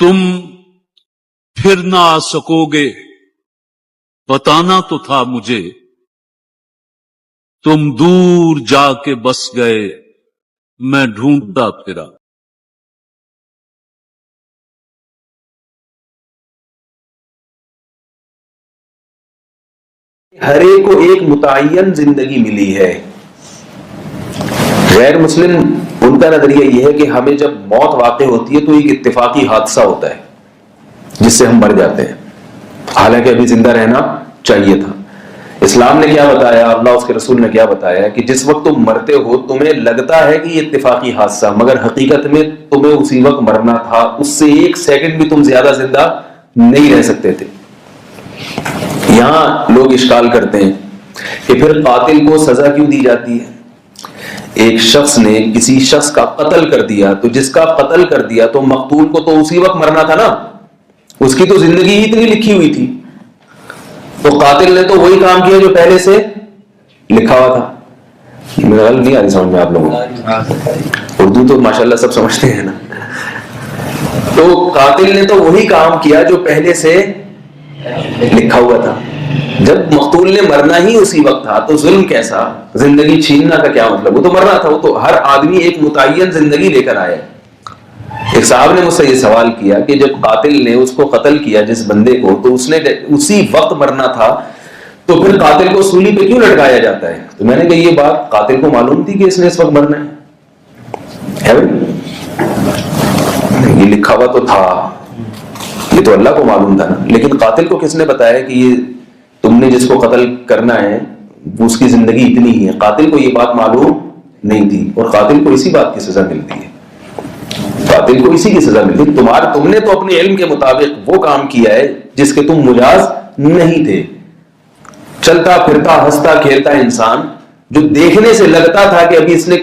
तुम फिर ना आ सकोगे, बताना तो था मुझे। तुम दूर जाके बस गए, मैं ढूंढता फिरा। हर एक को एक मुतय्यन जिंदगी मिली है। गैर मुस्लिम उनका नजरिया यह है कि हमें जब मौत वाक़ई होती है तो एक इत्तेफाकी हादसा होता है जिससे हम मर जाते हैं, हालांकि अभी जिंदा रहना चाहिए था। इस्लाम ने क्या बताया, अल्लाह उसके रसूल ने क्या बताया कि जिस वक्त तुम मरते हो तुम्हें लगता है कि ये इत्तेफाकी हादसा, मगर हकीकत में तुम्हें उसी वक्त मरना था। उससे एक सेकंड भी तुम ज्यादा जिंदा नहीं रह सकते थे। यहां लोग इश्काल करते हैं कि फिर कातिल को सजा क्यों दी जाती है। एक शख्स ने किसी शख्स का कत्ल कर दिया, तो जिसका कत्ल कर दिया तो मकतूल को तो उसी वक्त मरना था ना, उसकी तो जिंदगी ही इतनी लिखी हुई थी। तो कातिल ने तो वही काम किया जो पहले से लिखा हुआ था। मेरा गलत नहीं आ रही समझ में आप लोगों को? उर्दू तो माशाल्लाह सब समझते हैं ना। तो कातिल ने तो वही काम किया जो पहले से लिखा हुआ था। जब मकतूल ने मरना ही उसी वक्त था तो जुल्म कैसा, जिंदगी छीनना का क्या मतलब? वो तो मरना था। वो तो हर आदमी एक मुतय्यन जिंदगी लेकर आया। एक साहब ने मुझसे ये सवाल किया कि जब कातिल ने उसको कत्ल किया जिस बंदे को, तो उसने उसी वक्त मरना था, तो फिर कातिल को सूली पे क्यों लटकाया जाता है? तो मैंने कहा ये बात कातिल को मालूम थी कि इसने इस वक्त मरना है ये लिखा हुआ तो था, ये तो अल्लाह को मालूम था ना। लेकिन कातिल को किसने बताया कि ये तुमने जिसको कत्ल करना है उसकी जिंदगी इतनी ही है? कातिल को ये बात मालूम नहीं थी, और कातिल को इसी बात की सजा मिलती है। कातिल को इसी की सजा मिलती। तुमने तो अपने इल्म के मुताबिक वो काम किया है जिसके तुम मुजाज नहीं थे। चलता फिरता हंसता खेलता इंसान जो देखने से लगता था कि अभी इसने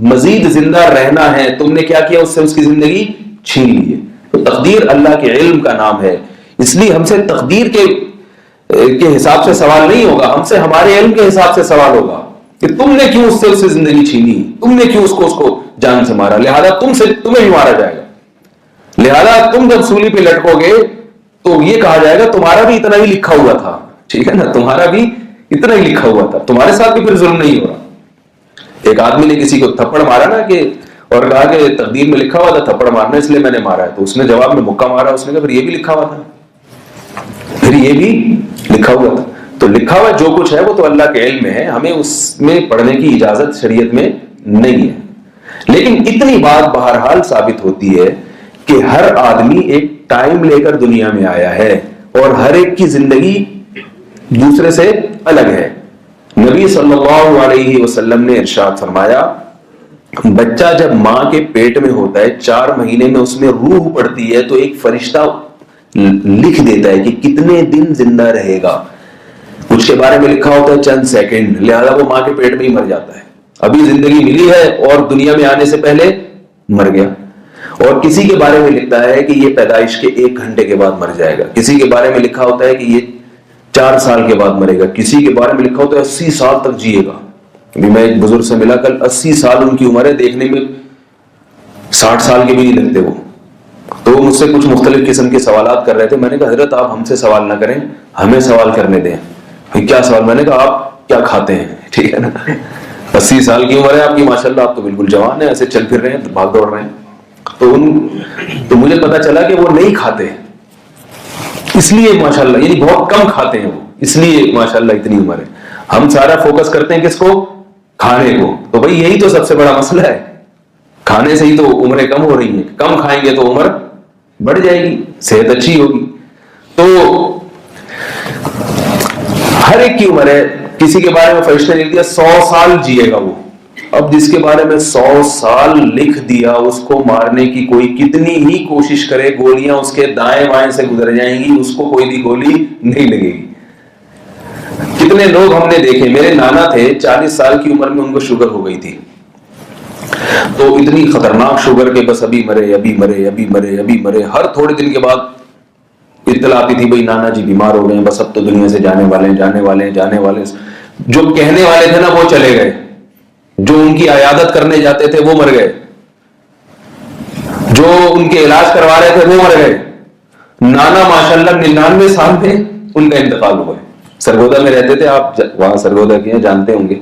मजीद जिंदा रहना है, तुमने क्या किया? उससे उसकी जिंदगी छीन ली है। तो तकदीर अल्लाह के इल्म का नाम है, इसलिए हमसे तकदीर के हिसाब से सवाल नहीं होगा, हमसे हमारे इल्म के हिसाब से सवाल होगा कि तुमने क्यों उससे उससे जिंदगी छीनी, तुमने क्यों उसको जान से मारा, लिहाजा तुम्हें भी मारा जाएगा। लिहाजा तुम जब सूली पे लटकोगे तो ये कहा जाएगा तुम्हारा भी इतना ही लिखा हुआ था। ठीक है ना, तुम्हारा भी इतना ही लिखा हुआ था, तुम्हारे साथ भी फिर जुल्म नहीं हो रहा। एक आदमी ने किसी को थप्पड़ मारा ना कि, और कहा कि तकदीर में लिखा हुआ था थप्पड़ मारना, इसलिए मैंने मारा है। तो उसने जवाब में मुक्का मारा। उसने कहा फिर ये भी लिखा हुआ था, फिर ये भी लिखा हुआ था। तो लिखा हुआ जो कुछ है वो तो अल्लाह के इल्म में है, हमें उसमें पढ़ने की इजाजत शरीयत में नहीं है। लेकिन इतनी बात बहरहाल साबित होती है कि हर आदमी एक टाइम लेकर दुनिया में आया है और हर एक की जिंदगी दूसरे से अलग है। नबी सल्लल्लाहु अलैहि वसल्लम ने इरशाद फरमाया, बच्चा जब मां के पेट में होता है 4 महीने में उसमें रूह पड़ती है तो एक फरिश्ता लिख देता है कि कितने दिन जिंदा रहेगा। कुछ के बारे में लिखा होता है चंद सेकंड, लिहाजा वो मां के पेट में ही मर जाता है। अभी जिंदगी मिली है और दुनिया में आने से पहले मर गया। और किसी के बारे में लिखता है कि ये पैदाइश के 1 घंटे के बाद मर जाएगा। किसी के बारे में लिखा होता है कि ये 4 साल के बाद मरेगा। किसी के बारे में लिखा होता है 80 साल तक जिएगा। अभी मैं एक बुजुर्ग से मिला कल, 80 साल उनकी उम्र है, देखने में 60 साल के भी नहीं लगते वो। तो वो मुझसे कुछ मुख्तलिफ किस्म के सवालात कर रहे थे। मैंने कहा हजरत आप हमसे सवाल ना करें, हमें सवाल करने दें। क्या सवाल? मैंने कहा आप क्या खाते हैं? ठीक है ना, 80 साल की उम्र है आपकी, माशाल्लाह आप तो बिल्कुल जवान है, ऐसे चल फिर रहे हैं, भाग दौड़ रहे हैं। तो मुझे पता चला कि वो नहीं खाते, इसलिए माशाल्लाह, यानी बहुत कम खाते हैं वो, इसलिए माशाल्लाह इतनी उम्र है। हम सारा फोकस करते हैं किसको? खाने को। तो भाई यही तो सबसे बड़ा मसला है, खाने से ही तो उम्रें कम हो रही हैं। कम खाएंगे तो उम्र बढ़ जाएगी, सेहत अच्छी होगी। तो हर एक की उम्र है। किसी के बारे में फरिश्ते ने लिख दिया 100 साल जिएगा वो। अब जिसके बारे में 100 साल लिख दिया उसको मारने की कोई कितनी ही कोशिश करे, गोलियां उसके दाएं बाएं से गुजर जाएंगी, उसको कोई भी गोली नहीं लगेगी। कितने लोग हमने देखे, मेरे नाना थे 40 साल की उम्र में उनको शुगर हो गई थी। तो इतनी खतरनाक शुगर के बस अभी मरे अभी मरे अभी मरे अभी मरे। हर थोड़े दिन के बाद इत्तला आती थी भाई नाना जी बीमार हो गए, बस अब तो दुनिया से जाने वाले जाने वाले जाने वाले। जो कहने वाले थे ना वो चले गए, जो उनकी अयादत करने जाते थे वो मर गए। जो उनके इलाज करवा रहे थे वो मर गए। नाना माशाल्लाह 99 साल में उनका इंतकाल हुआ है। सरगोदा में रहते थे, आप वहां सरगोदा के जानते होंगे।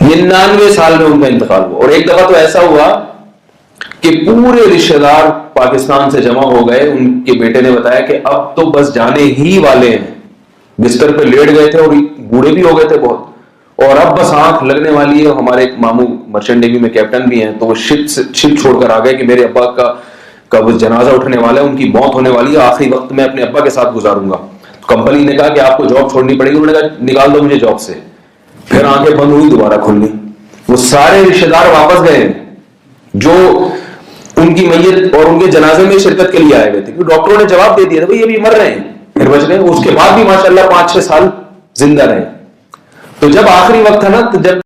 99 साल में उनका इंतकाल हुआ। और एक दफा तो ऐसा हुआ कि पूरे रिश्तेदार पाकिस्तान से जमा हो गए। उनके बेटे ने बताया कि अब तो बस जाने ही वाले हैं, बिस्तर पे लेट गए थे और बूढ़े भी हो गए थे बहुत, और अब बस आंख लगने वाली है। हमारे एक मामू मर्चेंट नेवी में कैप्टन भी हैं, तो वो शिप छोड़कर आ गए कि मेरे अब्बा का वो जनाजा उठने वाला है, उनकी मौत होने वाली है, आखिरी वक्त मैं अपने अब्बा के साथ गुजारूंगा। कंपनी ने कहा कि आपको जॉब छोड़नी पड़ेगी। उन्होंने कहा निकाल दो मुझे जॉब से। फिर आंखें बंद हुई, दोबारा खुल गई। वो सारे रिश्तेदार वापस गए जो उनकी मैयत और उनके जनाजे में शिरकत के लिए आए हुए थे, क्योंकि डॉक्टरों ने जवाब दे दिया था भाई ये भी मर रहे हैं, फिर बच गए। उसके बाद भी माशाल्लाह 5-6 साल जिंदा रहे। तो जब आखिरी वक्त था ना, तो जब